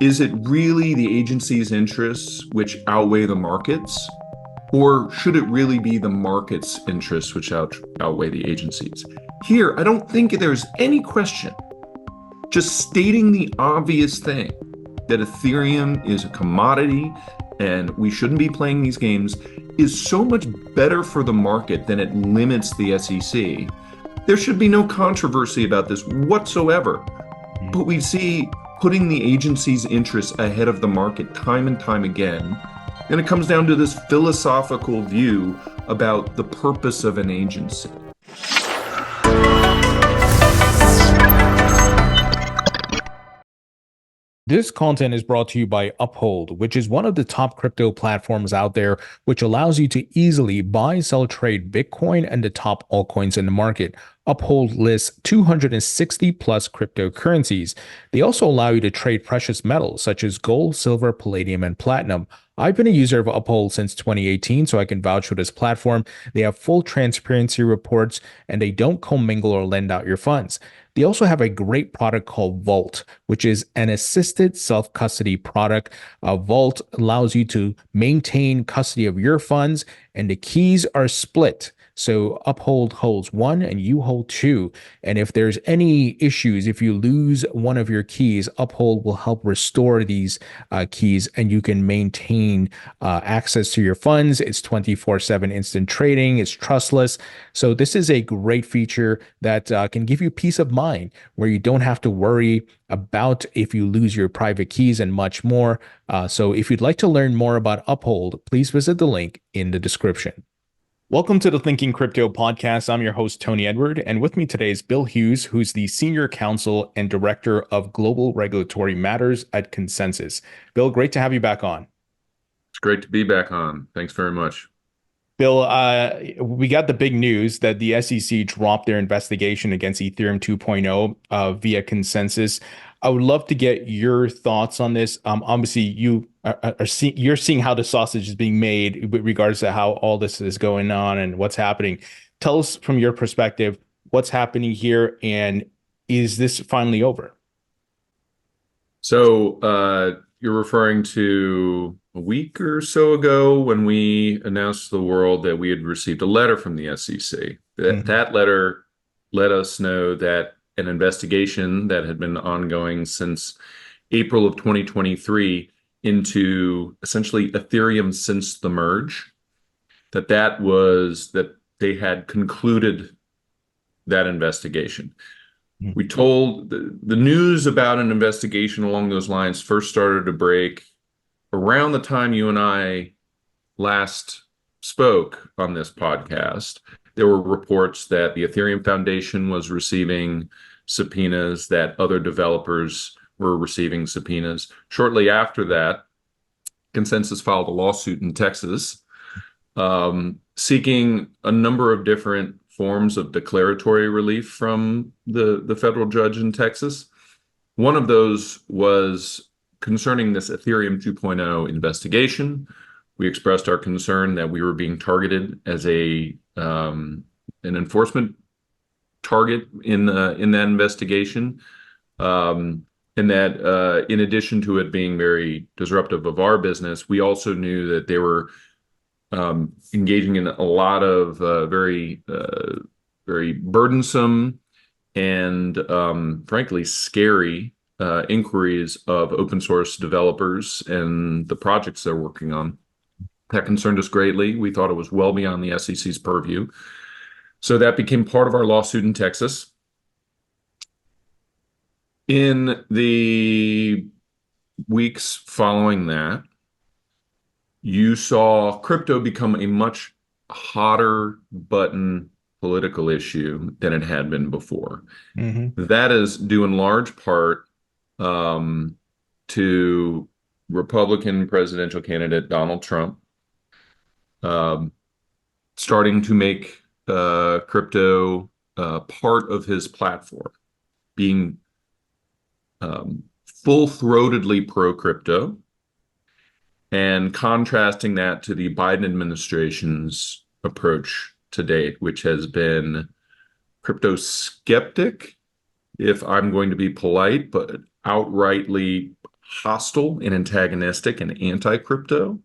is it really the agency's interests which outweigh the markets? Or should it really be the market's interests which outweigh the agency's? Here, I don't think there's any question. Just stating the obvious thing that Ethereum is a commodity and we shouldn't be playing these games is so much better for the market than it limits the SEC. There should be no controversy about this whatsoever. But we see putting the agency's interests ahead of the market time and time again. And it comes down to this philosophical view about the purpose of an agency. This content is brought to you by Uphold, which is one of the top crypto platforms out there, which allows you to easily buy, sell, trade Bitcoin and the top altcoins in the market. Uphold lists 260 plus cryptocurrencies. They also allow you to trade precious metals such as gold, silver, palladium, and platinum. I've been a user of Uphold since 2018, so I can vouch for this platform. They have full transparency reports, and they don't commingle or lend out your funds. They also have a great product called Vault, which is an assisted self-custody product. Vault allows you to maintain custody of your funds, and the keys are split. So Uphold holds one and you hold two. And if there's any issues, if you lose one of your keys, Uphold will help restore these keys and you can maintain access to your funds. It's 24/7 instant trading. It's trustless. So this is a great feature that can give you peace of mind where you don't have to worry about if you lose your private keys and much more. So if you'd like to learn more about Uphold, please visit the link in the description. Welcome to the Thinking Crypto podcast. I'm your host, Tony Edward, and with me today is Bill Hughes, who's the Senior Counsel and Director of Global Regulatory Matters at Consensys. Bill, great to have you back on. It's great to be back on. Thanks very much. Bill, we got the big news that the SEC dropped their investigation against Ethereum 2.0 via Consensys. I would love to get your thoughts on this. Obviously, you're seeing how the sausage is being made with regards to how all this is going on and what's happening. Tell us from your perspective, what's happening here, and is this finally over? So you're referring to a week or so ago when we announced to the world that we had received a letter from the SEC. That letter let us know that an investigation that had been ongoing since April of 2023 into essentially Ethereum since the merge, that they had concluded that investigation. We told the news about an investigation along those lines first started to break around the time you and I last spoke on this podcast. There were reports that the Ethereum Foundation was receiving subpoenas, that other developers were receiving subpoenas. Shortly after that, Consensys filed a lawsuit in Texas seeking a number of different forms of declaratory relief from the federal judge in Texas. One of those was concerning this Ethereum 2.0 investigation. We expressed our concern that we were being targeted as an enforcement target in that investigation, and that in addition to it being very disruptive of our business, we also knew that they were engaging in a lot of very burdensome and frankly scary inquiries of open source developers and the projects they're working on. That concerned us greatly. We thought it was well beyond the SEC's purview. So that became part of our lawsuit in Texas. In the weeks following that, you saw crypto become a much hotter button political issue than it had been before. That is due in large part to Republican presidential candidate Donald Trump starting to make crypto part of his platform, being full-throatedly pro-crypto, and contrasting that to the Biden administration's approach to date, which has been crypto skeptic, if I'm going to be polite, but outrightly hostile and antagonistic and anti-crypto,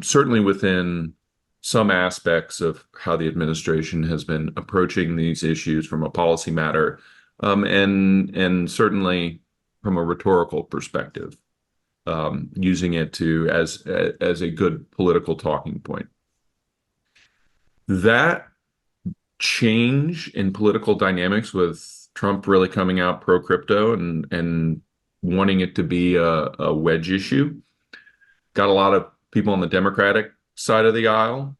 certainly within some aspects of how the administration has been approaching these issues from a policy matter, and certainly from a rhetorical perspective, using it to as a good political talking point. That change in political dynamics with Trump really coming out pro crypto and wanting it to be a wedge issue got a lot of people on the Democratic side of the aisle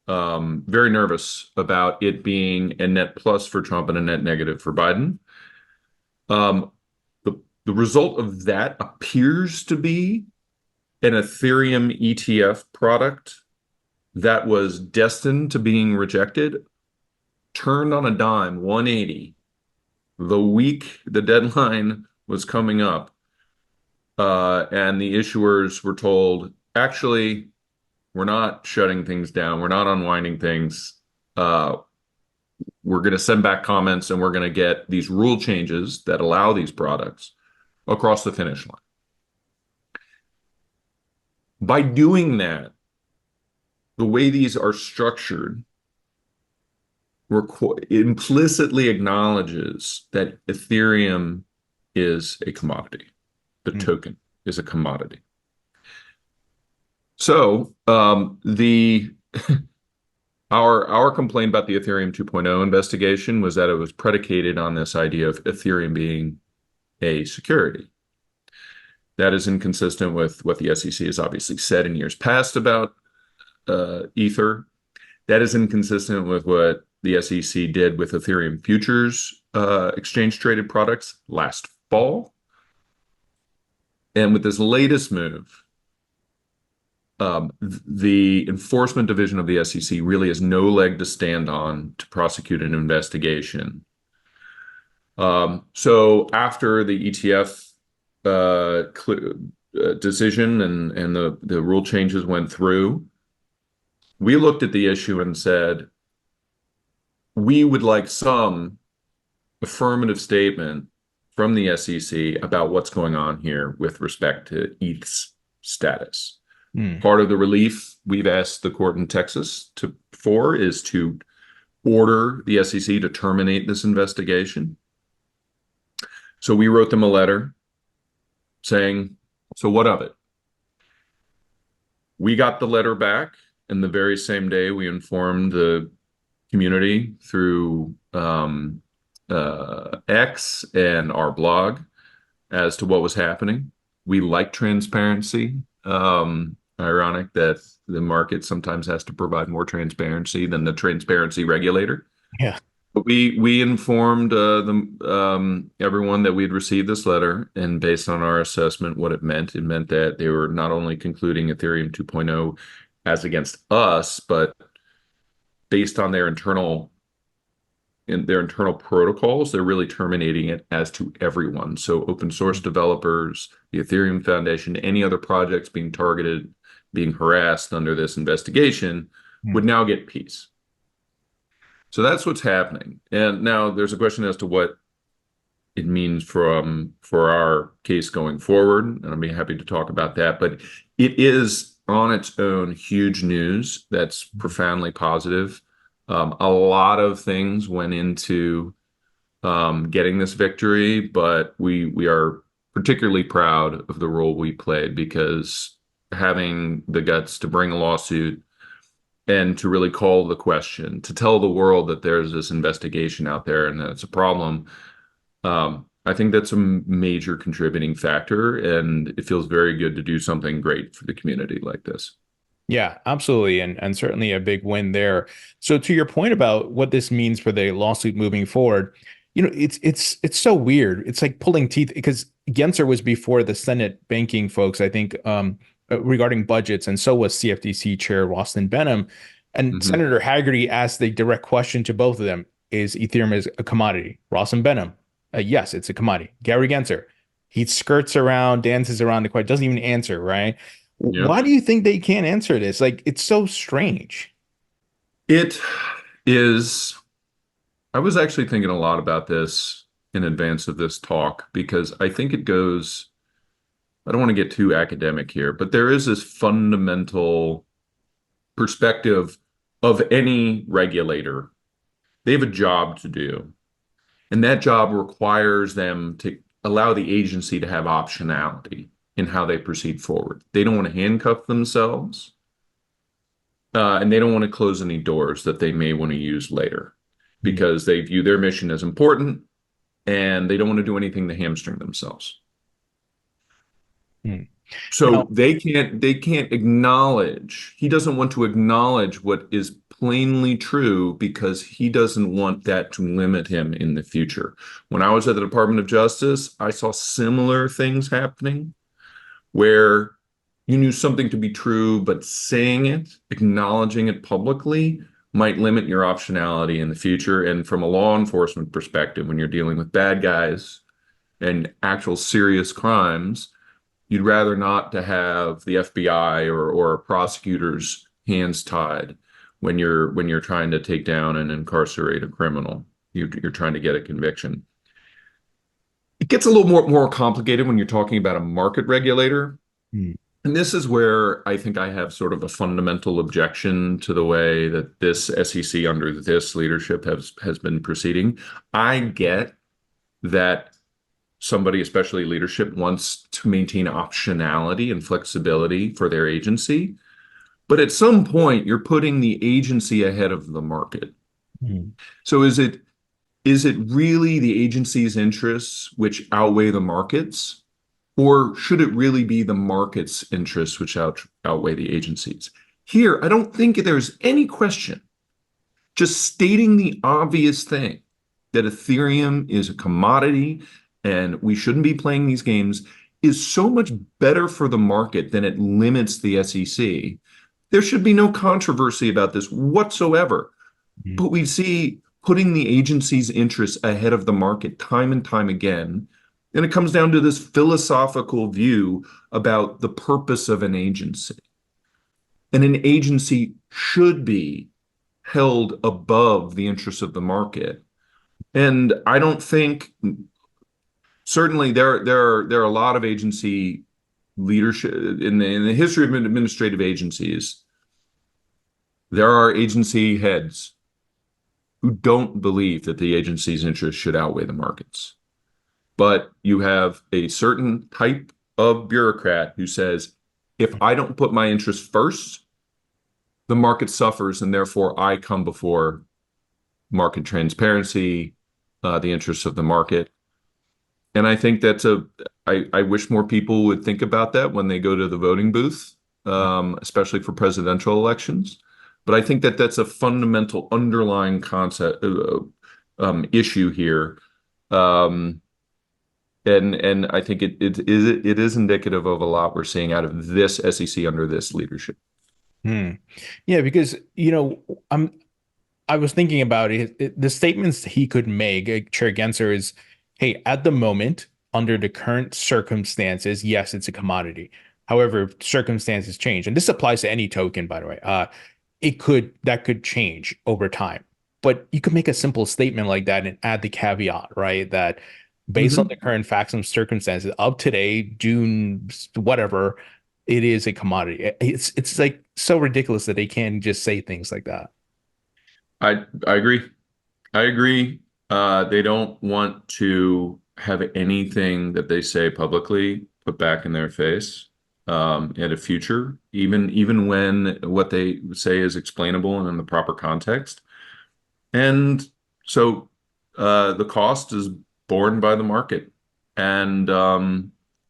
very nervous about it being a net plus for Trump and a net negative for Biden. Um, the result of that appears to be an Ethereum ETF product that was destined to being rejected, turned on a dime, 180, the week the deadline was coming up. And the issuers were told, actually, we're not shutting things down. We're not unwinding things. We're going to send back comments and we're going to get these rule changes that allow these products across the finish line. By doing that, the way these are structured implicitly acknowledges that Ethereum is a commodity. The token is a commodity. So our complaint about the Ethereum 2.0 investigation was that it was predicated on this idea of Ethereum being a security. That is inconsistent with what the SEC has obviously said in years past about Ether. That is inconsistent with what the SEC did with Ethereum futures exchange traded products last fall. And with this latest move, the enforcement division of the SEC really has no leg to stand on to prosecute an investigation. So after the ETF decision and the rule changes went through, we looked at the issue and said, we would like some affirmative statement from the SEC about what's going on here with respect to ETH's status. Part of the relief we've asked the court in Texas for is to order the SEC to terminate this investigation. So we wrote them a letter saying, so what of it? We got the letter back, and the very same day we informed the community through X and our blog as to what was happening. We like transparency. Ironic that the market sometimes has to provide more transparency than the transparency regulator. Yeah. But we informed everyone that we had received this letter, and based on our assessment, what it meant that they were not only concluding Ethereum 2.0 as against us, but based on their internal protocols, they're really terminating it as to everyone. So open source developers, the Ethereum Foundation, any other projects being targeted, being harassed under this investigation would now get peace. So that's what's happening. And now there's a question as to what it means for our case going forward, and I'll be happy to talk about that. But it is on its own huge news that's profoundly positive. A lot of things went into getting this victory, but we are particularly proud of the role we played, because having the guts to bring a lawsuit and to really call the question, to tell the world that there's this investigation out there and that it's a problem, I think that's a major contributing factor, and it feels very good to do something great for the community like this. Yeah, absolutely. And certainly a big win there. So to your point about what this means for the lawsuit moving forward, it's so weird. It's like pulling teeth, because Gensler was before the Senate banking folks, I think, regarding budgets, and so was CFTC Chair Rosalind Benham. And Senator Haggerty asked the direct question to both of them: is Ethereum is a commodity? Rosalind Benham, yes, it's a commodity. Gary Gensler, he skirts around, dances around the question, doesn't even answer, right? Yep. Why do you think they can't answer this? Like, it's so strange. It is. I was actually thinking a lot about this in advance of this talk, because I think it goes I don't want to get too academic here, but there is this fundamental perspective of any regulator. They have a job to do, and that job requires them to allow the agency to have optionality in how they proceed forward. They don't want to handcuff themselves, and they don't want to close any doors that they may want to use later Mm. because they view their mission as important and they don't want to do anything to hamstring themselves. Mm. So Now, they can't acknowledge, he doesn't want to acknowledge what is plainly true because he doesn't want that to limit him in the future. When I was at the Department of Justice, I saw similar things happening where you knew something to be true, but saying it, acknowledging it publicly might limit your optionality in the future. And from a law enforcement perspective, when you're dealing with bad guys and actual serious crimes, you'd rather not to have the FBI or prosecutors' hands tied when you're trying to take down and incarcerate a criminal. You're trying to get a conviction. It gets a little more complicated when you're talking about a market regulator. mm, And this is where I think I have sort of a fundamental objection to the way that this SEC under this leadership has been proceeding. I get that somebody, especially leadership, wants to maintain optionality and flexibility for their agency. But at some point, you're putting the agency ahead of the market. mm, So is it really the agency's interests which outweigh the markets? Or should it really be the market's interests which outweigh the agency's? Here, I don't think there's any question. Just stating the obvious thing that Ethereum is a commodity and we shouldn't be playing these games is so much better for the market than it limits the SEC. There should be no controversy about this whatsoever. mm, But we see putting the agency's interests ahead of the market time and time again. And it comes down to this philosophical view about the purpose of an agency. And an agency should be held above the interests of the market. And I don't think, certainly there are a lot of agency leadership in the history of administrative agencies. There are agency heads who don't believe that the agency's interests should outweigh the markets. But you have a certain type of bureaucrat who says, if I don't put my interests first, the market suffers, and therefore I come before market transparency, the interests of the market. And I think I wish more people would think about that when they go to the voting booth, especially for presidential elections. But I think that that's a fundamental underlying concept, issue here. Um, and I think it is indicative of a lot we're seeing out of this SEC under this leadership. mm. Yeah, because I was thinking about it. The statements he could make, Chair Gensler, is, hey, at the moment, under the current circumstances, yes, it's a commodity. However, circumstances change, and this applies to any token, by the way. That could change over time. But you could make a simple statement like that and add the caveat, right? That based on Mhm. the current facts and circumstances of today, June, whatever, it is a commodity. It's like so ridiculous that they can just say things like that. I agree. I agree. They don't want to have anything that they say publicly put back in their face in a future, even when what they say is explainable and in the proper context. And so the cost is borne by the market. And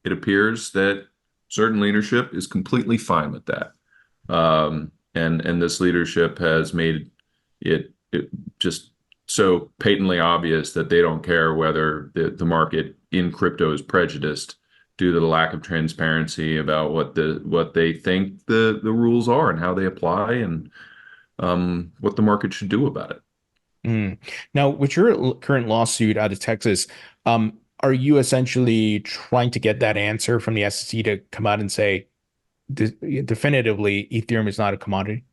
it appears that certain leadership is completely fine with that. And this leadership has made it just so patently obvious that they don't care whether the market in crypto is prejudiced due to the lack of transparency about what they think the rules are and how they apply and what the market should do about it. Mm. Now, with your current lawsuit out of Texas, are you essentially trying to get that answer from the SEC to come out and say definitively Ethereum is not a commodity?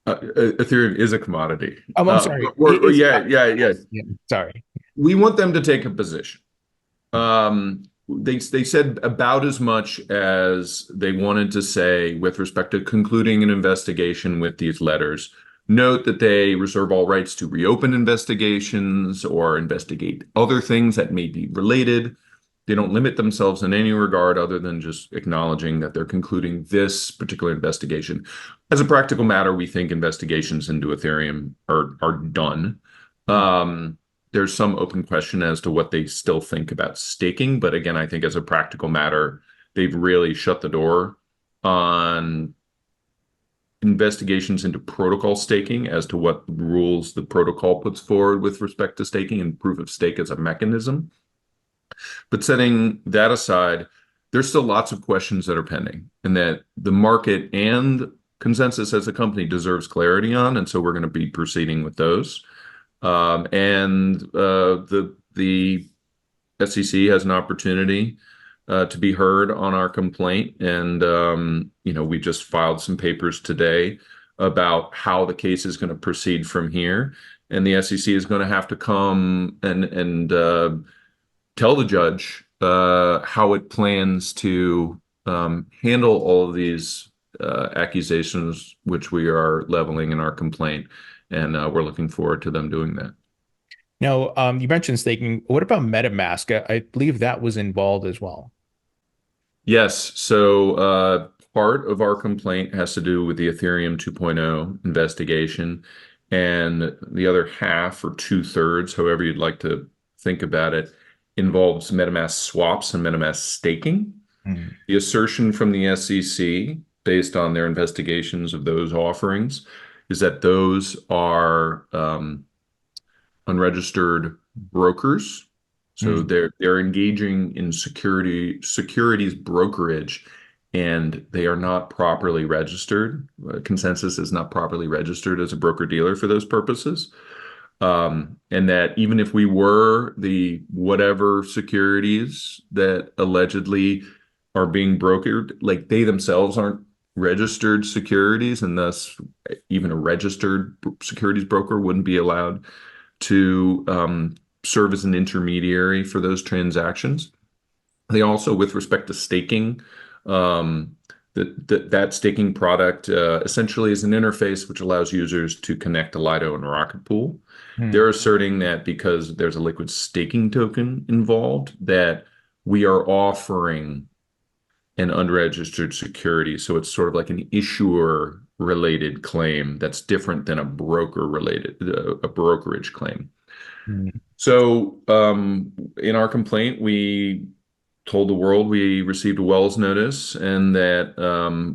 Ethereum is a commodity. I'm sorry. Yeah, yeah, yeah. Yeah, sorry. We want them to take a position. Um, they said about as much as they wanted to say with respect to concluding an investigation with these letters. Note that they reserve all rights to reopen investigations or investigate other things that may be related. They don't limit themselves in any regard other than just acknowledging that they're concluding this particular investigation. As a practical matter, we think investigations into Ethereum are done. Hmm. There's some open question as to what they still think about staking, but again, I think as a practical matter, they've really shut the door on investigations into protocol staking as to what rules the protocol puts forward with respect to staking and proof of stake as a mechanism. But setting that aside, there's still lots of questions that are pending and that the market and Consensys as a company deserves clarity on. And so we're going to be proceeding with those. The SEC has an opportunity to be heard on our complaint. And, we just filed some papers today about how the case is going to proceed from here. And the SEC is going to have to come and tell the judge how it plans to handle all of these accusations, which we are leveling in our complaint. And we're looking forward to them doing that. Now, you mentioned staking. What about MetaMask? I believe that was involved as well. Yes. So part of our complaint has to do with the Ethereum 2.0 investigation. And the other half or two-thirds, however you'd like to think about it, involves MetaMask swaps and MetaMask staking. Hmm. The assertion from the SEC, based on their investigations of those offerings, is that those are unregistered brokers. So Hmm. they're engaging in securities brokerage, and they are not properly registered. Consensys is not properly registered as a broker dealer for those purposes. And that even if we were the whatever securities that allegedly are being brokered, like they themselves aren't registered securities, and thus even a registered securities broker wouldn't be allowed to serve as an intermediary for those transactions. They also, with respect to staking, um, that staking product essentially is an interface which allows users to connect to Lido and Rocket Pool. Hmm. They're asserting that because there's a liquid staking token involved, that we are offering an unregistered security. So it's sort of like an issuer related claim that's different than a broker related, a brokerage claim. Hmm. So in our complaint, we told the world we received a Wells notice and that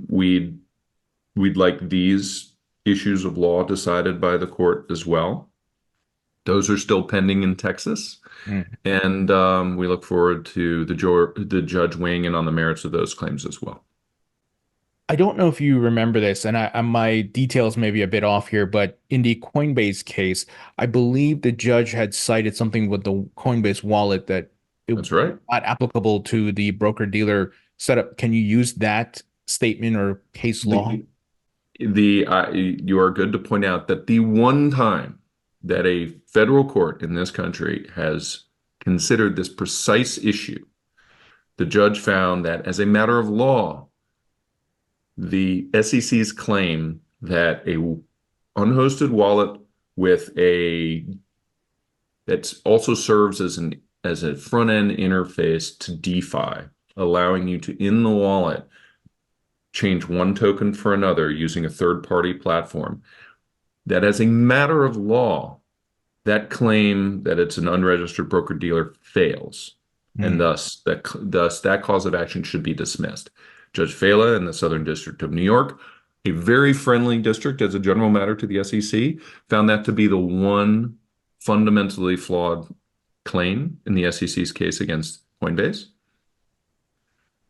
we'd like these issues of law decided by the court as well. Those are still pending in Texas, Hmm. and we look forward to the judge weighing in on the merits of those claims as well. I don't know if you remember this, and my details may be a bit off here, but in the Coinbase case, I believe the judge had cited something with the Coinbase wallet that it was That's right. not applicable to the broker-dealer setup. Can you use that statement or case law? The you are good to point out that the one time that a federal court in this country has considered this precise issue, the judge found that as a matter of law, the SEC's claim that a unhosted wallet with a that also serves as a front end interface to DeFi, allowing you to in the wallet change one token for another using a third party platform. That as a matter of law, that claim that it's an unregistered broker dealer fails, and Hmm. thus that cause of action should be dismissed. Judge Fela in the Southern District of New York, a very friendly district as a general matter to the SEC, found that to be the one fundamentally flawed claim in the SEC's case against Coinbase.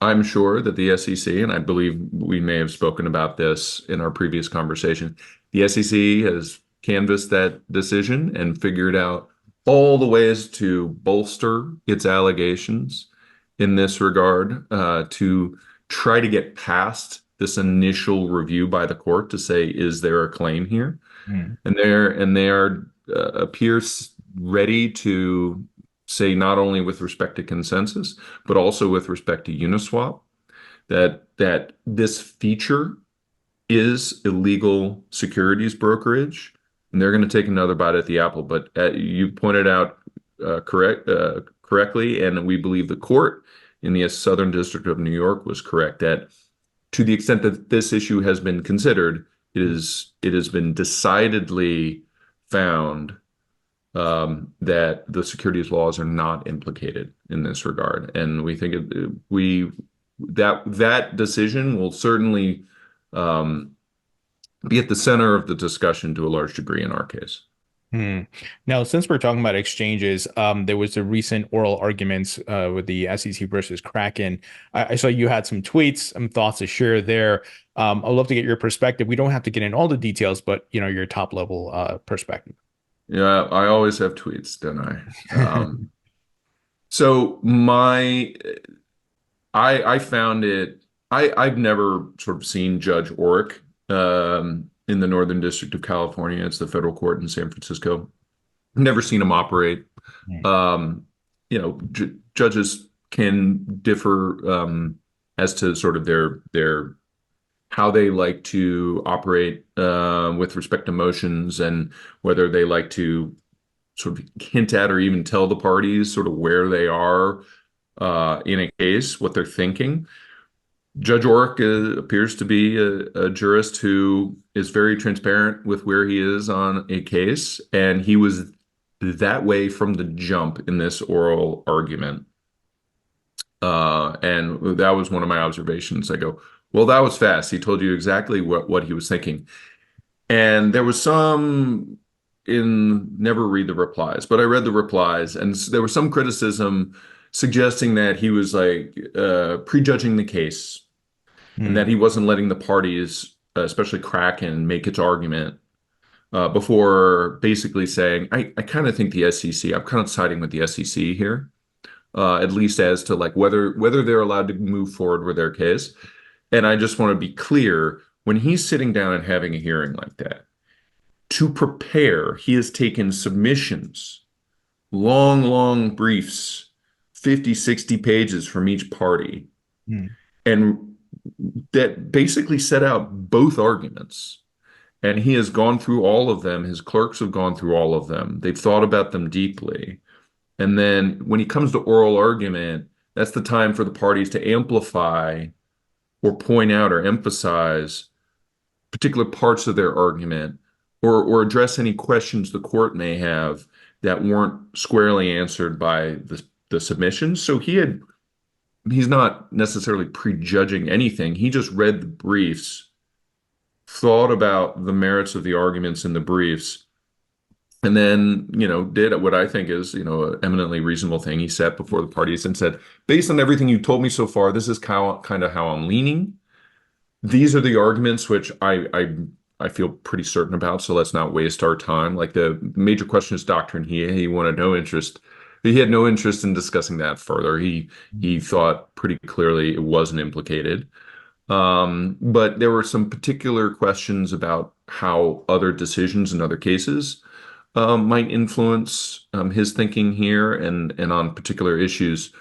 I'm sure that the SEC, and I believe we may have spoken about this in our previous conversation, the SEC has canvassed that decision and figured out all the ways to bolster its allegations in this regard to try to get past this initial review by the court to say, is there a claim here? Hmm. And they are appears ready to say not only with respect to Consensys, but also with respect to Uniswap, that this feature is illegal securities brokerage, and they're going to take another bite at the apple. But you pointed out correctly, and we believe the court in the Southern District of New York was correct that to the extent that this issue has been considered, it has been decidedly found that the securities laws are not implicated in this regard, and we think that decision will certainly um, be at the center of the discussion to a large degree in our case. Hmm. Now, since we're talking about exchanges, there was a recent oral arguments with the SEC versus Kraken. I saw you had some tweets, some thoughts to share there. I'd love to get your perspective. We don't have to get in all the details, but your top level perspective. Yeah, I always have tweets, don't I? So my I found it I've never sort of seen Judge Orrick in the Northern District of California. It's the federal court in San Francisco. Never seen him operate. Hmm. Judges can differ as to sort of their how they like to operate with respect to motions and whether they like to sort of hint at or even tell the parties sort of where they are in a case, what they're thinking. Judge Orrick appears to be a jurist who is very transparent with where he is on a case, and he was that way from the jump in this oral argument. And that was one of my observations. I go, well, that was fast. He told you exactly what he was thinking. And there was some in never read the replies, but I read the replies, and there was some criticism suggesting that he was like prejudging the case and that Hmm. he wasn't letting the parties, especially Kraken, make its argument before basically saying, I kind of think the SEC, I'm kind of siding with the SEC here, at least as to like whether they're allowed to move forward with their case. And I just want to be clear, when he's sitting down and having a hearing like that, to prepare, he has taken submissions, long, long briefs, 50, 60 pages from each party, Hmm. and that basically set out both arguments. And he has gone through all of them. His clerks have gone through all of them. They've thought about them deeply. And then when he comes to oral argument, that's the time for the parties to amplify or point out or emphasize particular parts of their argument or address any questions the court may have that weren't squarely answered by the submissions. So he's not necessarily prejudging anything. He just read the briefs, thought about the merits of the arguments in the briefs, and then, did what I think is, an eminently reasonable thing. He sat before the parties and said, based on everything you've told me so far, this is kind of how I'm leaning. These are the arguments which I feel pretty certain about, so let's not waste our time. Like the major question is doctrine. He wanted no interest. He had no interest in discussing that further. He thought pretty clearly it wasn't implicated. But there were some particular questions about how other decisions in other cases might influence his thinking here and on particular issues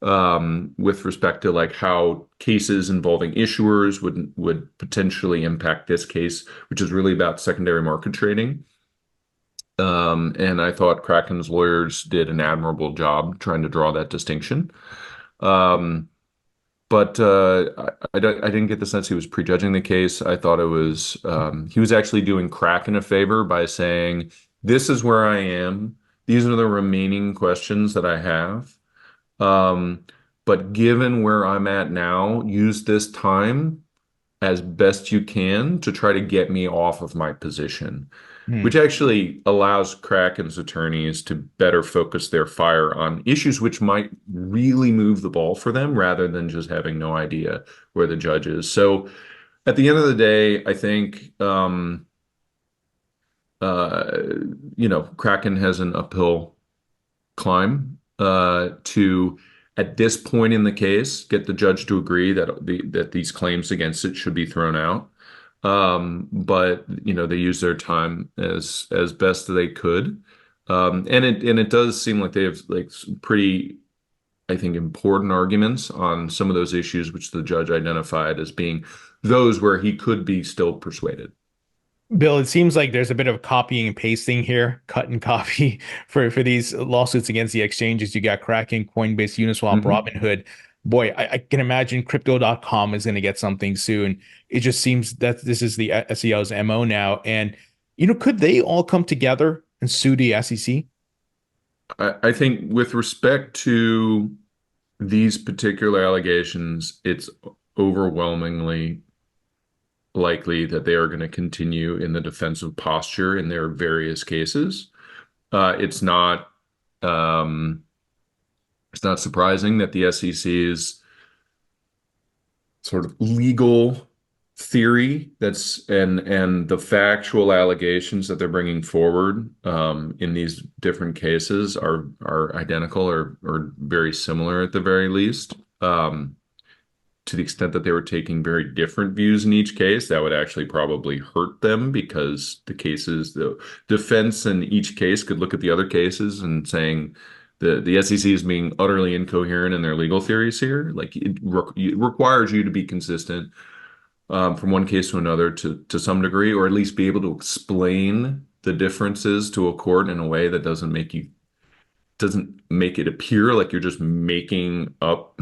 with respect to like how cases involving issuers would potentially impact this case, which is really about secondary market trading. And I thought Kraken's lawyers did an admirable job trying to draw that distinction. Um, but I didn't get the sense he was prejudging the case. I thought it was he was actually doing Kraken a favor by saying, "This is where I am. These are the remaining questions that I have. Um, but given where I'm at now, use this time as best you can to try to get me off of my position," Hmm. which actually allows Kraken's attorneys to better focus their fire on issues which might really move the ball for them rather than just having no idea where the judge is. So at the end of the day, I think uh, Kraken has an uphill climb to, at this point in the case, get the judge to agree that these claims against it should be thrown out. But they used their time as best they could. And it does seem like they have like pretty, I think, important arguments on some of those issues, which the judge identified as being those where he could be still persuaded. Bill, it seems like there's a bit of copying and pasting here, cut and copy for these lawsuits against the exchanges. You got Kraken, Coinbase, Uniswap, Hmm. Robinhood. Boy, I can imagine crypto.com is going to get something soon. It just seems that this is the SEO's MO now. And, could they all come together and sue the SEC? I think with respect to these particular allegations, it's overwhelmingly likely that they are going to continue in the defensive posture in their various cases. It's not um, it's not surprising that the SEC's sort of legal theory and the factual allegations that they're bringing forward in these different cases are identical or very similar at the very least. To the extent that they were taking very different views in each case, that would actually probably hurt them because the defense in each case could look at the other cases and saying the SEC is being utterly incoherent in their legal theories here. Like it requires you to be consistent from one case to another to some degree, or at least be able to explain the differences to a court in a way that doesn't make it appear like you're just making up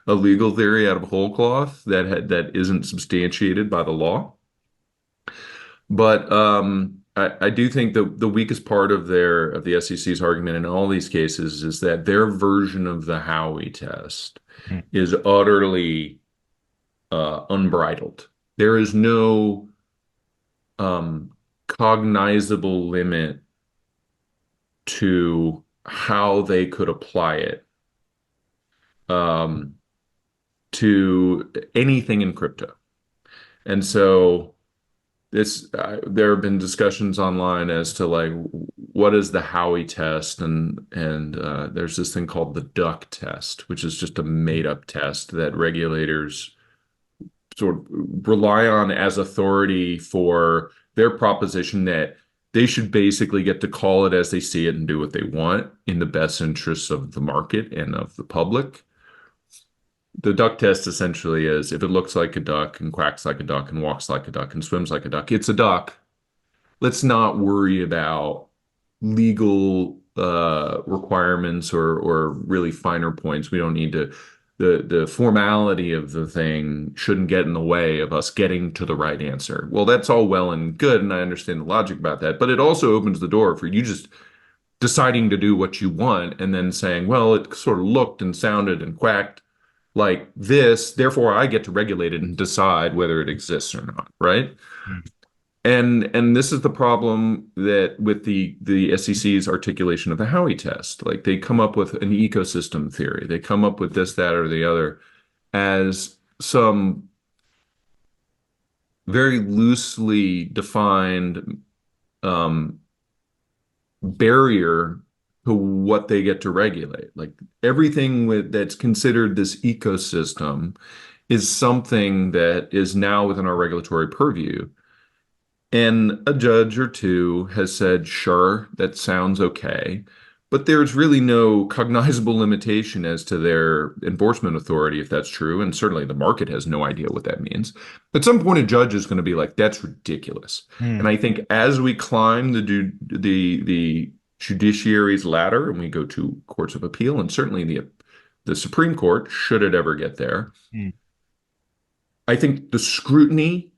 a legal theory out of whole cloth that isn't substantiated by the law. But I do think the weakest part of the SEC's argument in all these cases is that their version of the Howey test Hmm. is utterly unbridled. There is no um, cognizable limit to how they could apply it um, to anything in crypto. And so there have been discussions online as to like what is the Howey test, and there's this thing called the duck test, which is just a made up test that regulators sort of rely on as authority for their proposition that they should basically get to call it as they see it and do what they want in the best interests of the market and of the public. The duck test essentially is if it looks like a duck and quacks like a duck and walks like a duck and swims like a duck, it's a duck. Let's not worry about legal requirements or really finer points. We don't need to. The formality of the thing shouldn't get in the way of us getting to the right answer. Well, that's all well and good, and I understand the logic about that, but it also opens the door for you just deciding to do what you want and then saying, well, it sort of looked and sounded and quacked like this, therefore I get to regulate it and decide whether it exists or not, right? And this is the problem that with the SEC's articulation of the Howey test. Like they come up with an ecosystem theory. They come up with this, that, or the other as some very loosely defined um, barrier to what they get to regulate. Like everything that's considered this ecosystem is something that is now within our regulatory purview. And a judge or two has said, sure, that sounds okay. But there's really no cognizable limitation as to their enforcement authority, if that's true. And certainly the market has no idea what that means. At some point, a judge is going to be like, that's ridiculous. And Hmm. I think as we climb the judiciary's ladder and we go to courts of appeal, and certainly the Supreme Court, should it ever get there, Hmm. I think the scrutiny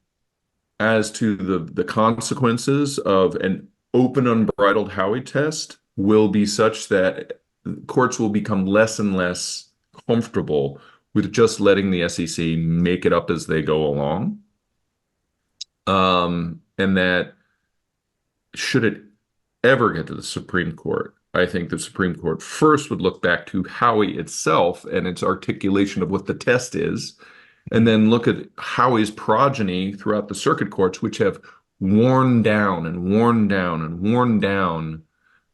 as to the consequences of an open, unbridled Howey test will be such that courts will become less and less comfortable with just letting the SEC make it up as they go along. And that should it ever get to the Supreme Court, I think the Supreme Court first would look back to Howey itself and its articulation of what the test is, and then look at Howey's progeny throughout the circuit courts, which have worn down and worn down and worn down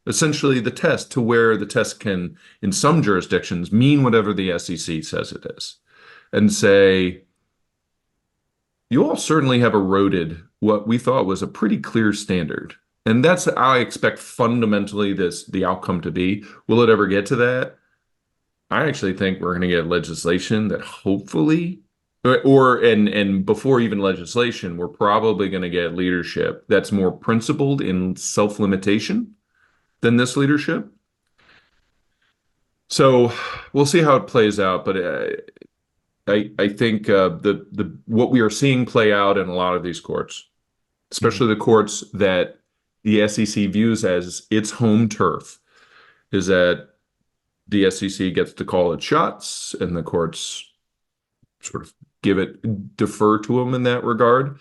essentially the test to where the test can, in some jurisdictions, mean whatever the SEC says it is, and say, you all certainly have eroded what we thought was a pretty clear standard. And that's how I expect fundamentally the outcome to be. Will it ever get to that? I actually think we're going to get legislation that hopefully, and before even legislation, we're probably going to get leadership that's more principled in self-limitation than this leadership. So we'll see how it plays out, but I think the what we are seeing play out in a lot of these courts, Mhm. especially the courts that the SEC views as its home turf, is that the SEC gets to call its shots, and the courts sort of defer to them in that regard.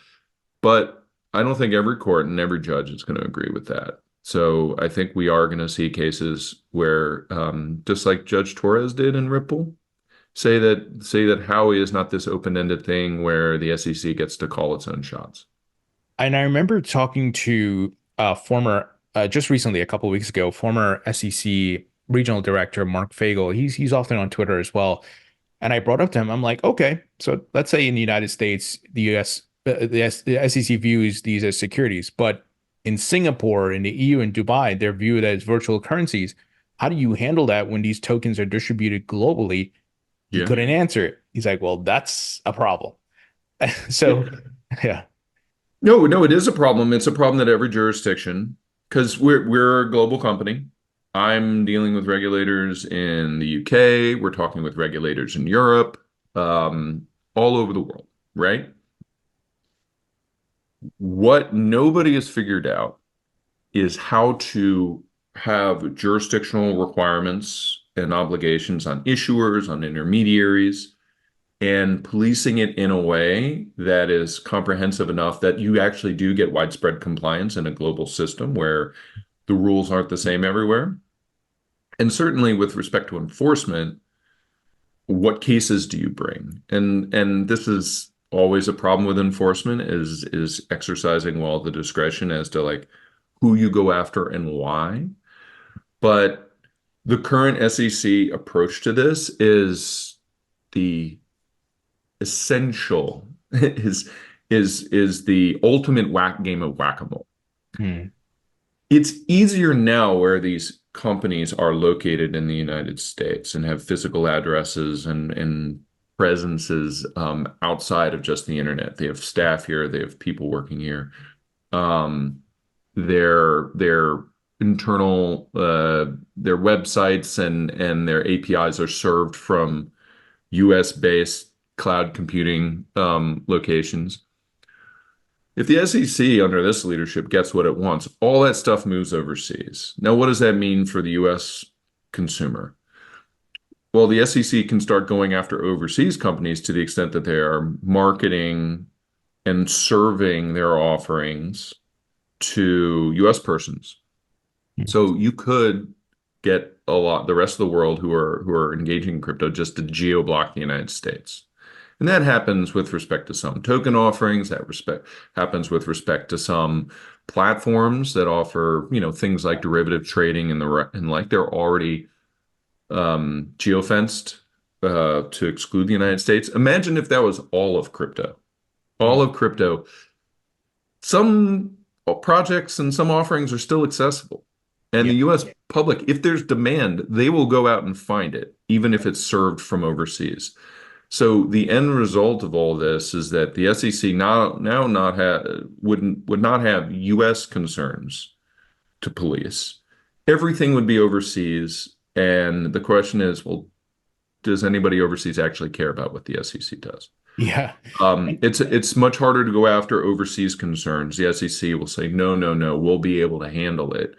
But I don't think every court and every judge is going to agree with that. So I think we are going to see cases where, just like Judge Torres did in Ripple, say that Howie is not this open-ended thing where the SEC gets to call its own shots. And I remember talking to former, just recently, a couple of weeks ago, former SEC regional director Mark Fagel. He's often on Twitter as well. And I brought up to him, I'm like, okay, so let's say in the United States, the US, the SEC views these as securities, but in Singapore, in the EU, and Dubai, they're viewed as virtual currencies. How do you handle that when these tokens are distributed globally? He Yeah. couldn't answer it. He's like, well, that's a problem. Yeah. So, yeah. No, no, it is a problem. It's a problem that every jurisdiction, because we're a global company. I'm dealing with regulators in the UK. We're talking with regulators in Europe, all over the world, right? What nobody has figured out is how to have jurisdictional requirements and obligations on issuers, on intermediaries, and policing it in a way that is comprehensive enough that you actually do get widespread compliance in a global system where the rules aren't the same everywhere. And certainly with respect to enforcement, what cases do you bring? And this is always a problem with enforcement is exercising well the discretion as to like who you go after and why. But the current SEC approach to this is the essential is the ultimate whack game of whack-a-mole. Hmm. It's easier now where these companies are located in the United States and have physical addresses and presences outside of just the internet. They have staff here, they have people working here. Um, their internal their websites and their APIs are served from US based cloud computing locations. If the SEC under this leadership gets what it wants, all that stuff moves overseas. Now, what does that mean for the US consumer? Well, the SEC can start going after overseas companies to the extent that they are marketing and serving their offerings to US persons. So you could get the rest of the world who are engaging in crypto just to geo-block the United States. And that happens with respect to some token offerings. That respect happens with respect to some platforms that offer, things like derivative trading and like they're already geofenced to exclude the United States. Imagine if that was all of crypto. All of crypto. Some projects and some offerings are still accessible. And Yeah. the US public, if there's demand, they will go out and find it, even if it's served from overseas. So the end result of all this is that the SEC now not have would not have U.S. concerns to police. Everything would be overseas, and the question is, well, does anybody overseas actually care about what the SEC does? Yeah. It's much harder to go after overseas concerns. The SEC will say, no, no, no, we'll be able to handle it.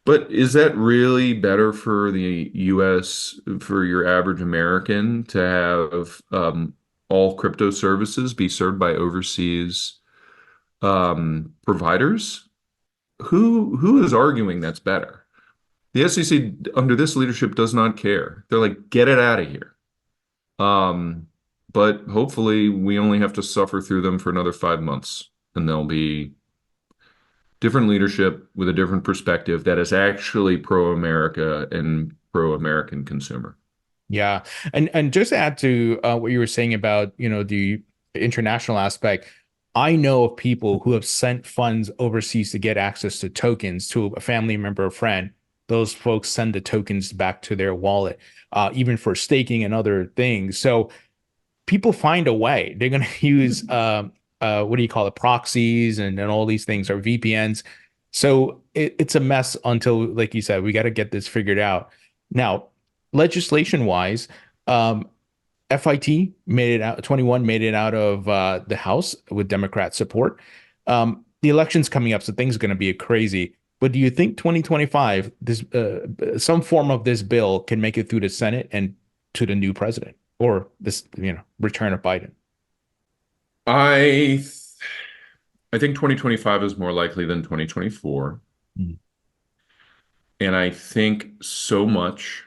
But is that really better for the US, for your average American to have all crypto services be served by overseas providers? Who is arguing that's better? The SEC under this leadership does not care. They're like, get it out of here. Um, but hopefully we only have to suffer through them for another 5 months, and they'll be different leadership with a different perspective that is actually pro-America and pro-American consumer. Yeah. And just to add to what you were saying about, the international aspect, I know of people who have sent funds overseas to get access to tokens to a family member or friend. Those folks send the tokens back to their wallet, even for staking and other things. So people find a way. They're going to use what do you call it, proxies and all these things or VPNs. So it's a mess until, like you said, we got to get this figured out. Now, legislation wise, FIT made it out, 21 made it out of the House with Democrat support. The election's coming up, so things are going to be crazy. But do you think 2025, this some form of this bill can make it through the Senate and to the new president, or this, return of Biden? I I think 2025 is more likely than 2024. Mm. And I think so much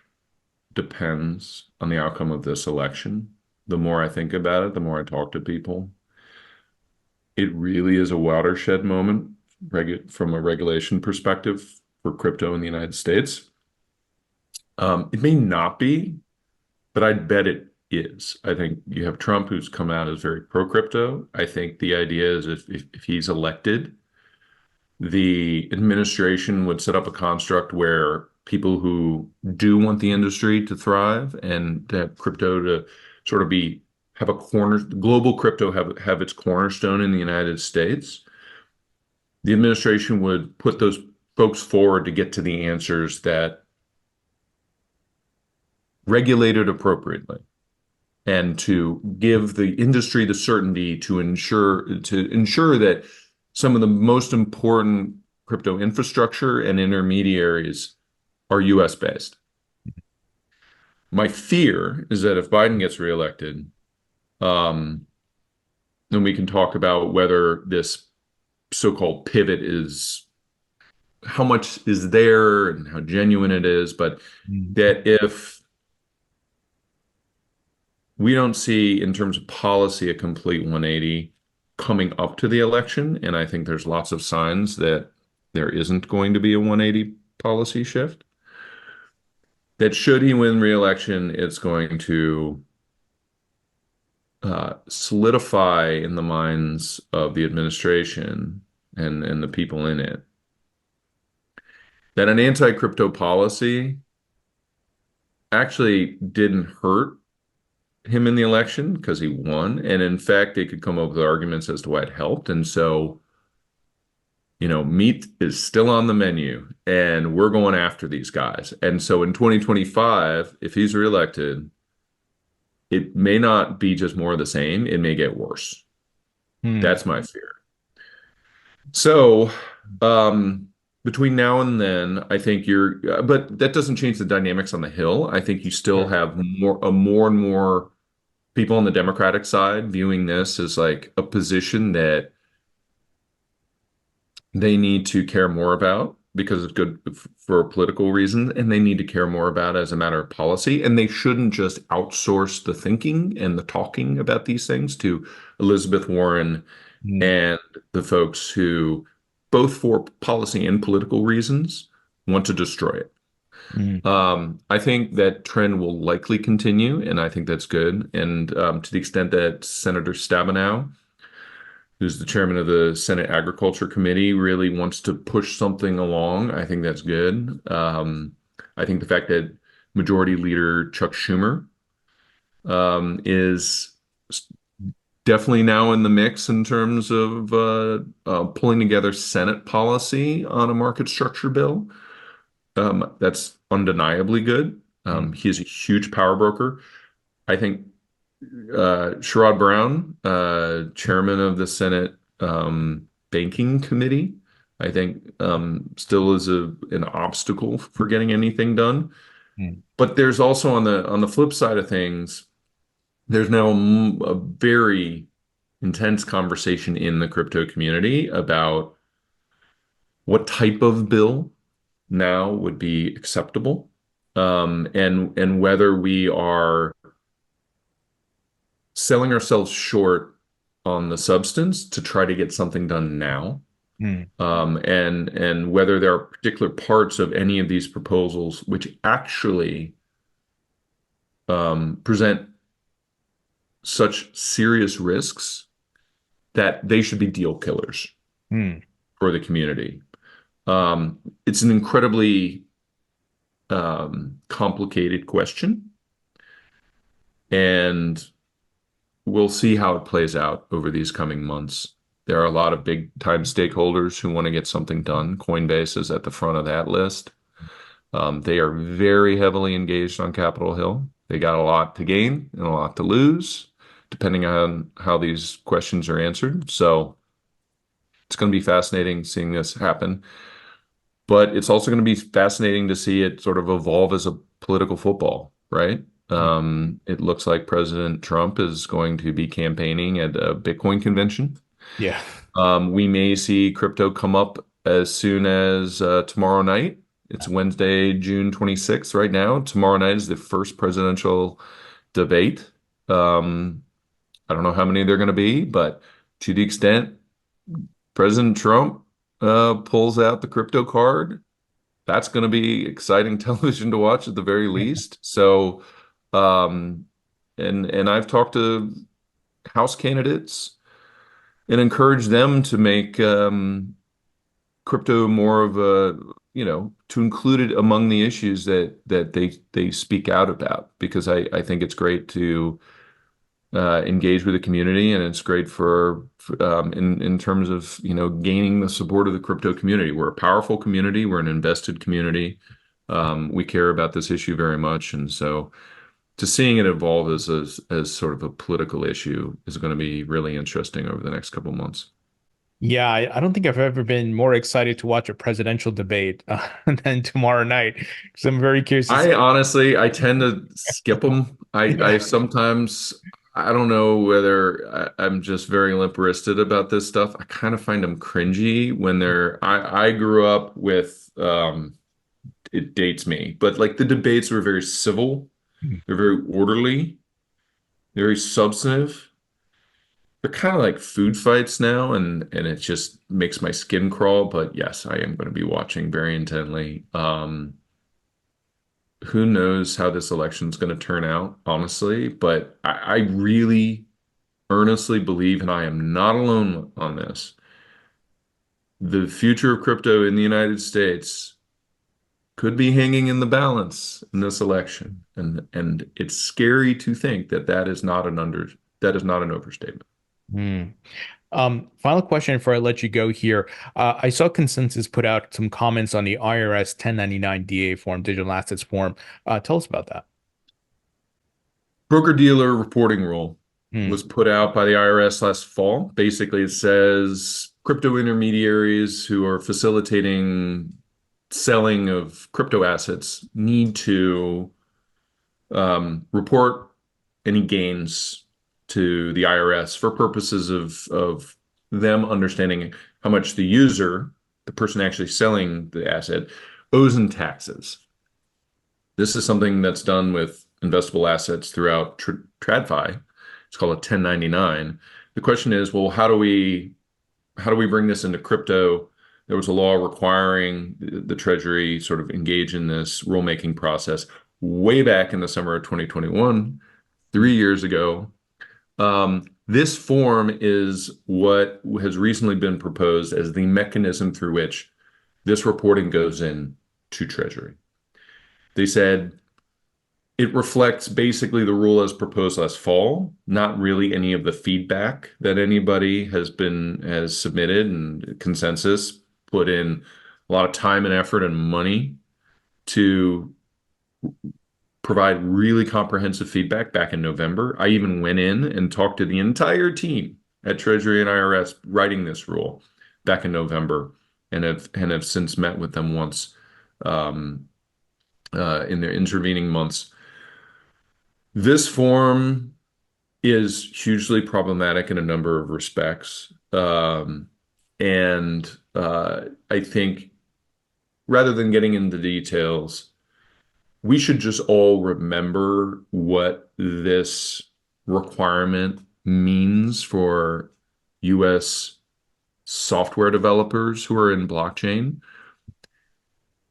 depends on the outcome of this election. The more I think about it, the more I talk to people. It really is a watershed moment from a regulation perspective for crypto in the United States. It may not be, but I'd bet it is. I think you have Trump, who's come out as very pro-crypto. I think the idea is if he's elected, the administration would set up a construct where people who do want the industry to thrive and to have crypto to sort of have a global crypto have its cornerstone in the United States, the administration would put those folks forward to get to the answers that regulated appropriately and to give the industry the certainty to ensure that some of the most important crypto infrastructure and intermediaries are US based. My fear is that if Biden gets reelected, then we can talk about whether this so-called pivot is how much is there and how genuine it is, but Mm. that if we don't see in terms of policy a complete 180 coming up to the election, and I think there's lots of signs that there isn't going to be a 180 policy shift, that should he win re-election, it's going to solidify in the minds of the administration and the people in it that an anti-crypto policy actually didn't hurt him in the election because he won. And in fact, they could come up with arguments as to why it helped. And so, meat is still on the menu and we're going after these guys. And so in 2025, if he's reelected, it may not be just more of the same. It may get worse. Mm. That's my fear. So, between now and then, I think but that doesn't change the dynamics on the Hill. I think you still Sure. have more and more people on the Democratic side viewing this as like a position that they need to care more about because it's good for political reasons, and they need to care more about as a matter of policy. And they shouldn't just outsource the thinking and the talking about these things to Elizabeth Warren Mm. and the folks who, both for policy and political reasons, want to destroy it. Mm. I think that trend will likely continue, and I think that's good. And to the extent that Senator Stabenow, who's the chairman of the Senate Agriculture Committee, really wants to push something along, I think that's good. I think the fact that Majority Leader Chuck Schumer is definitely now in the mix in terms of pulling together Senate policy on a market structure bill. That's undeniably good. Mm. He is a huge power broker. I think Sherrod Brown, chairman of the Senate Banking Committee, I think still is an obstacle for getting anything done. Mm. But there's also on the flip side of things, there's now a very intense conversation in the crypto community about what type of bill now would be acceptable, and whether we are selling ourselves short on the substance to try to get something done now, Mm. and whether there are particular parts of any of these proposals which actually present such serious risks that they should be deal killers Hmm. for the community. It's an incredibly complicated question, and we'll see how it plays out over these coming months. There are a lot of big time stakeholders who want to get something done. Coinbase is at the front of that list. They are very heavily engaged on Capitol Hill. They got a lot to gain and a lot to lose, depending on how these questions are answered. So it's going to be fascinating seeing this happen. But it's also going to be fascinating to see it sort of evolve as a political football, right? It looks like President Trump is going to be campaigning at a Bitcoin convention. Yeah. We may see crypto come up as soon as tomorrow night. It's Wednesday, June 26th right now. Tomorrow night is the first presidential debate. Um, I don't know how many they're going to be, but to the extent President Trump pulls out the crypto card, that's going to be exciting television to watch at the very least. So, um, and I've talked to House candidates and encouraged them to make crypto more of a, to include it among the issues that they speak out about, because I think it's great to engage with the community, and it's great for in terms of gaining the support of the crypto community. We're a powerful community. We're an invested community. We care about this issue very much, and so to seeing it evolve as sort of a political issue is going to be really interesting over the next couple of months. Yeah, I don't think I've ever been more excited to watch a presidential debate than tomorrow night because I'm very curious to see. I honestly, I tend to skip them. I Yeah. sometimes, I don't know whether I'm just very limp-wristed about this stuff. I kind of find them cringy when I grew up with, it dates me, but like the debates were very civil. They're very orderly, very substantive. They're kind of like food fights now, and it just makes my skin crawl. But yes, I am going to be watching very intently. Who knows how this election is going to turn out, honestly, but I really earnestly believe, and I am not alone on this, the future of crypto in the United States could be hanging in the balance in this election. And it's scary to think that is not an overstatement. Hmm. Final question before I let you go here. I saw Consensys put out some comments on the IRS 1099 DA form, digital assets form. Tell us about that. Broker-dealer reporting rule Hmm. was put out by the IRS last fall. Basically, it says crypto intermediaries who are facilitating selling of crypto assets need to report any gains to the IRS for purposes of them understanding how much the user, the person actually selling the asset, owes in taxes. This is something that's done with investable assets throughout TradFi. It's called a 1099. The question is, well, how do we bring this into crypto? There was a law requiring the Treasury sort of engage in this rulemaking process way back in the summer of 2021, 3 years ago. This form is what has recently been proposed as the mechanism through which this reporting goes in to Treasury. They said it reflects basically the rule as proposed last fall, not really any of the feedback that anybody has submitted, and Consensys put in a lot of time and effort and money to provide really comprehensive feedback back in November. I even went in and talked to the entire team at Treasury and IRS writing this rule back in November, and have since met with them once in their intervening months. This form is hugely problematic in a number of respects. And I think rather than getting into details, we should just all remember what this requirement means for US software developers who are in blockchain.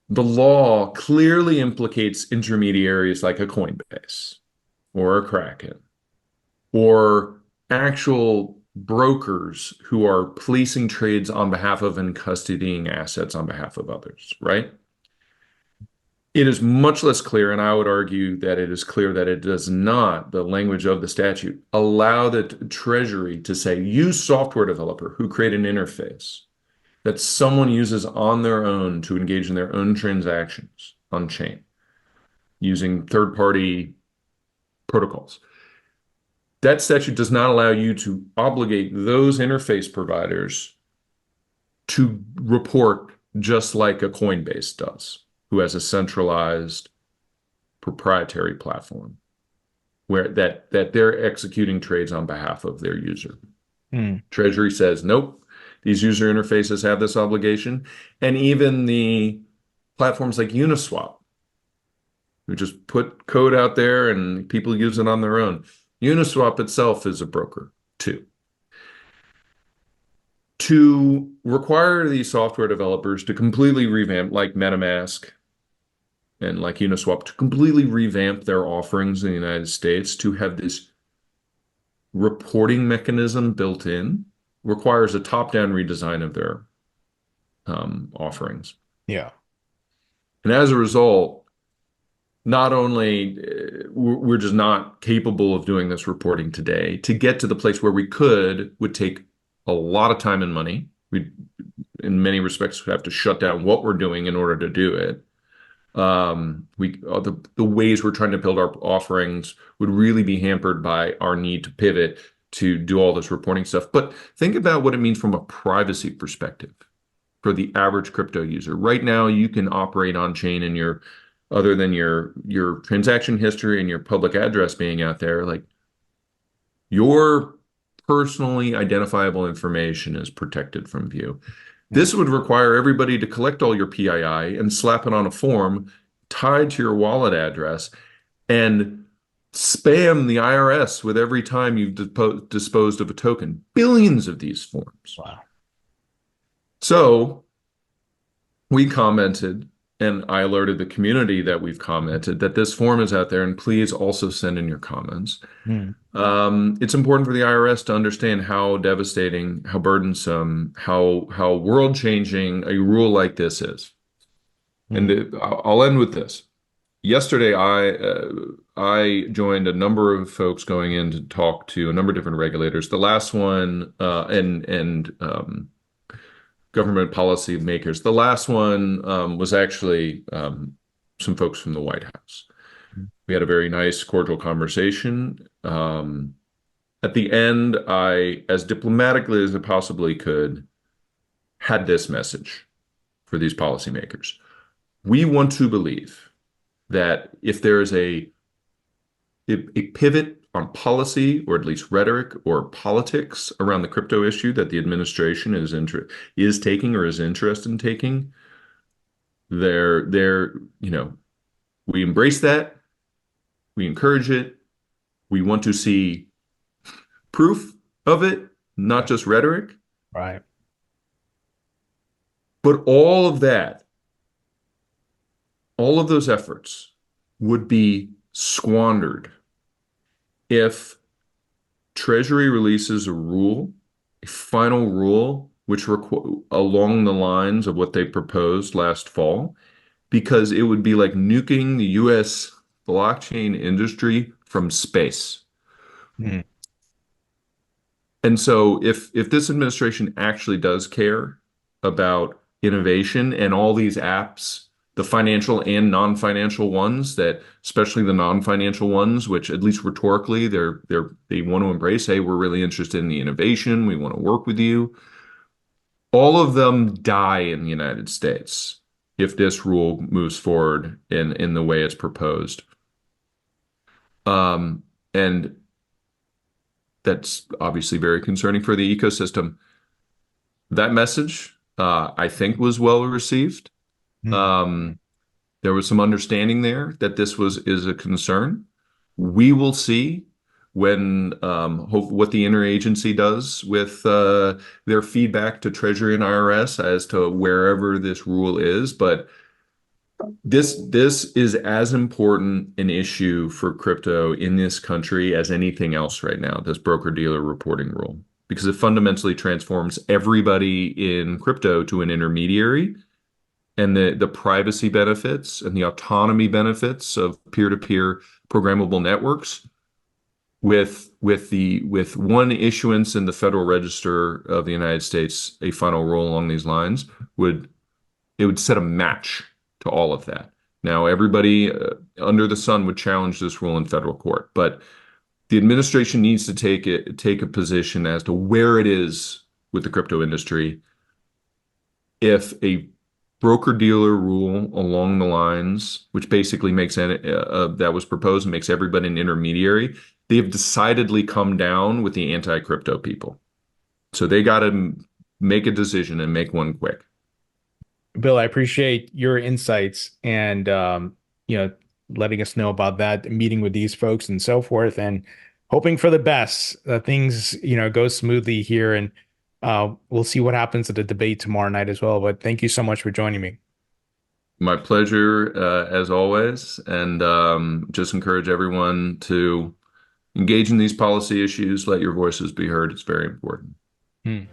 The law clearly implicates intermediaries like a Coinbase or a Kraken or actual brokers who are placing trades on behalf of and custodying assets on behalf of others, right? It is much less clear, and I would argue that it is clear that it does not, the language of the statute, allow the Treasury to say, you software developer who create an interface that someone uses on their own to engage in their own transactions on chain using third-party protocols. That statute does not allow you to obligate those interface providers to report just like a Coinbase does, who has a centralized proprietary platform where that they're executing trades on behalf of their user. Treasury says, nope, these user interfaces have this obligation. And even the platforms like Uniswap, who just put code out there and people use it on their own. Uniswap itself is a broker too. To require these software developers to completely revamp, like MetaMask and like Uniswap, to completely revamp their offerings in the United States, to have this reporting mechanism built in, requires a top-down redesign of their offerings. Yeah. And as a result, not only we're just not capable of doing this reporting today, to get to the place where we could would take a lot of time and money. We, in many respects, have to shut down what we're doing in order to do it. The ways we're trying to build our offerings would really be hampered by our need to pivot to do all this reporting stuff. But think about what it means from a privacy perspective for the average crypto user. Right now, you can operate on chain and other than your transaction history and your public address being out there, like your personally identifiable information is protected from view. This would require everybody to collect all your PII and slap it on a form tied to your wallet address and spam the IRS with every time you've disposed of a token. Billions of these forms. Wow. So we commented, and I alerted the community that we've commented that this form is out there, and please also send in your comments. It's important for the IRS to understand how devastating, how burdensome, how world-changing a rule like this is. And I'll end with this. Yesterday, I joined a number of folks going in to talk to a number of different regulators. The last one, and government policy makers. The last one was actually some folks from the White House. We had a very nice, cordial conversation. At the end, I, as diplomatically as I possibly could, had this message for these policymakers. We want to believe that if there is a pivot on policy, or at least rhetoric or politics around the crypto issue that the administration is taking or is interested in taking, we embrace that, we encourage it, we want to see proof of it, not just rhetoric. Right. But all of that, all of those efforts would be squandered if Treasury releases a rule, a final rule, which along the lines of what they proposed last fall, because it would be like nuking the U.S. blockchain industry from space. And so if this administration actually does care about innovation and all these apps, the financial and non-financial ones, that especially the non-financial ones, which at least rhetorically they want to embrace, hey, we're really interested in the innovation, we want to work with you. All of them die in the United States if this rule moves forward in the way it's proposed. And that's obviously very concerning for the ecosystem. That message, I think, was well received. There was some understanding there that this is a concern. We will see when what the interagency does with their feedback to Treasury and IRS as to wherever this rule is. But this is as important an issue for crypto in this country as anything else right now, this broker-dealer reporting rule. because it fundamentally transforms everybody in crypto to an intermediary, and the privacy benefits and the autonomy benefits of peer-to-peer programmable networks with one issuance in the Federal Register of the United States, a final rule along these lines would set a match to all of that. Now, everybody under the sun would challenge this rule in federal court, but the administration needs to take a position as to where it is with the crypto industry. If a broker-dealer rule along the lines, which basically makes that was proposed and makes everybody an intermediary, they have decidedly come down with the anti-crypto people. So they got to make a decision and make one quick. Bill, I appreciate your insights and letting us know about that, meeting with these folks and so forth, and hoping for the best that things go smoothly here, and we'll see what happens at the debate tomorrow night as well. But thank you so much for joining me. My pleasure, as always, and just encourage everyone to engage in these policy issues. Let your voices be heard. It's very important. Hmm.